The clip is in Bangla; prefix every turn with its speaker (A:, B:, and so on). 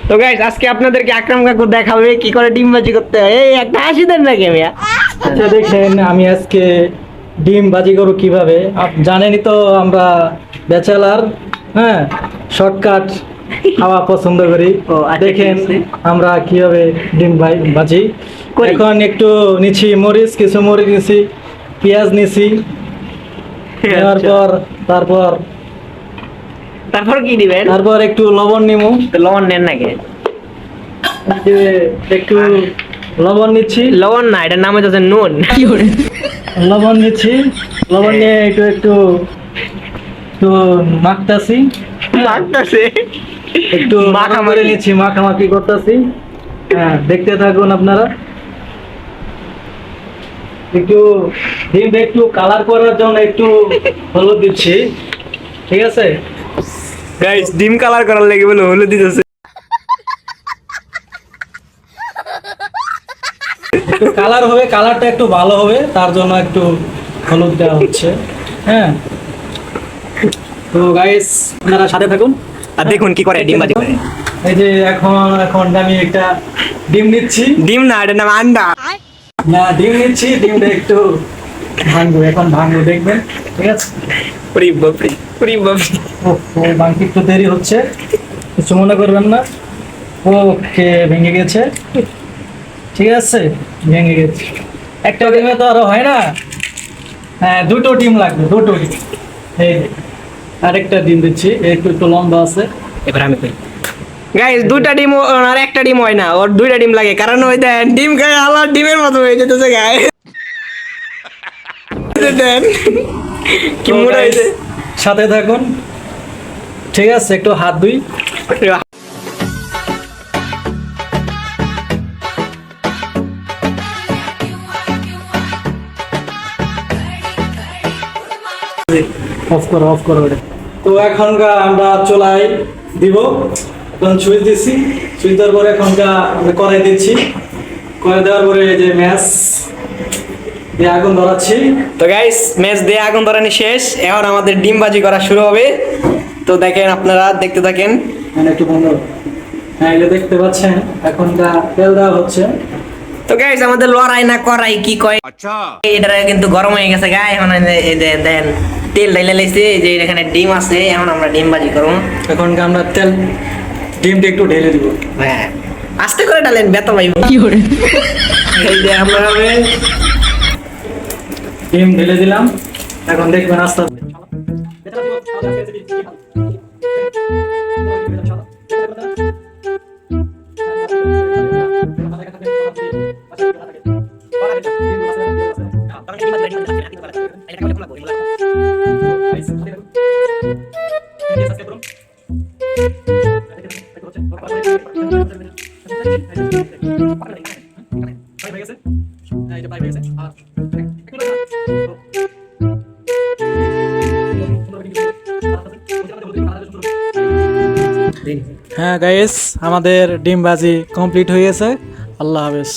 A: তো গাইস আজকে আপনাদেরকে আকরাম কাকু দেখাবে কি করে ডিম ভাজি করতে হয়। এই একটা হাসি দেন না কেমিয়া।
B: আচ্ছা দেখেন, আমি আজকে ডিম ভাজি করব কিভাবে। জানেনই তো আমরা ব্যাচেলার, হ্যাঁ, শর্টকাট খাওয়া পছন্দ করি।
A: ও, আচ্ছা,
B: দেখেন
A: ঠিক আছে।
B: আমরা কিভাবে ডিম ভাজি
A: করি।
B: এখন একটু নিচ্ছি মরিচ, কিছু মরিচ নিছি, পেঁয়াজ নিছি, নেওয়ার
A: আচ্ছা।
B: পর তারপর
A: তারপর কি দিবেন?
B: তারপর একটু লবণ নিমু,
A: তো লবণ নেন নাকি?
B: যে একটু লবণ নিচ্ছি,
A: লবণ না, এটার নাম হচ্ছে নুন।
B: লবণ নিচ্ছি, লবণ নিয়ে একটু একটু একটু মাখতাছি,
A: লাগতেছে
B: একটু মাখা করে নিচ্ছি, মাখামাখি করতেছি। হ্যাঁ, দেখতে থাকুন আপনারা। একটু ডিমটা একটু কালার করার জন্য একটু হলুদ দিচ্ছি, ঠিক আছে।
A: গাইস ডিম কালার করার লাগে বলে হলুদ দিতেছে।
B: একটু কালার হবে, কালারটা একটু ভালো হবে, তার জন্য একটু হলুদ দেওয়া হচ্ছে। হ্যাঁ, তো গাইস আপনারা সাথে থাকুন
A: আর দেখুন কি করে ডিম ভাজি করে।
B: এই যে এখন এখন আমি একটা ডিম নিচ্ছি,
A: ডিম না, এটার নাম আন্ডা।
B: না ডিম নিচ্ছি, ডিমটা একটু ভাঙবো, এখন ভাঙবো দেখবেন, ঠিক আছে।
A: ওরে বাপরে, ওরে বাপরে।
B: ও ভাঙতে একটু দেরি হচ্ছে, কিছু মনে করবেন না। ওকে, ভেঙে গেছে, ঠিক আছে, ভেঙে গেছে। একটা ডিমে তো আরো হয় না, হ্যাঁ দুটো ডিম লাগবে, দুটো ডিম। এই যে, আরেকটা ডিম দিচ্ছি, একটু একটু লম্বা আছে।
A: এবার আমি কই গাইস, দুইটা ডিম আর একটা ডিম হয় না, ওর দুইটা ডিম লাগে, কারণ ওই দেন ডিম খায় আলাদা ডিমের মতো হয়ে যেতেছে গাইস। দেন কি
B: তো
A: মোড়া
B: guys,
A: হয়েছে।
B: সাথে থাকুন, ঠিক আছে, একটু হাত ধুই। অফ করো, অফ করো এটা। তো এখনকার আমরা চুলাই দিব, এখন সুইচ দিচ্ছি, সুইচ দেওয়ার পরে এখনকার আমরা কড়াই দিচ্ছি, কড়াই দেওয়ার পরে এই যে ম্যাচ দিয়ে আগুন ধরাচ্ছি।
A: তো গাইস ম্যাচ দিয়ে আগুন ধরানি শেষ, এখন আমাদের ডিম ভাজি করা শুরু হবে। তো দেখেন, আপনারা দেখতে থাকেন।
B: মানে একটু বন্ধ, হ্যাঁ এটা দেখতে পাচ্ছেন, এখনকার তেল দেওয়া হচ্ছে।
A: তো গাইস আমাদের লড়াই না করাই কি কয়, আচ্ছা এটা কিন্তু গরম হয়ে গেছে গাই। এখন এই যে দেন তেল ঢাইলে লাইছে, এই যে এখানে ডিম আছে, এখন আমরা ডিম ভাজি করব।
B: এখনকার আমরা তেল, ডিমটা একটু ঢেলে দিব।
A: হ্যাঁ, আস্তে করে ডালেন, বেতা ভাই কি করে। এই যে আমরা
B: ডিম ঢেলে দিলাম, এখন দেখবেন আস্তে আস্তে হ্যাঁ গাইস, আমাদের ডিম ভাজি কমপ্লিট হয়ে গেছে। আল্লাহ হাফেজ।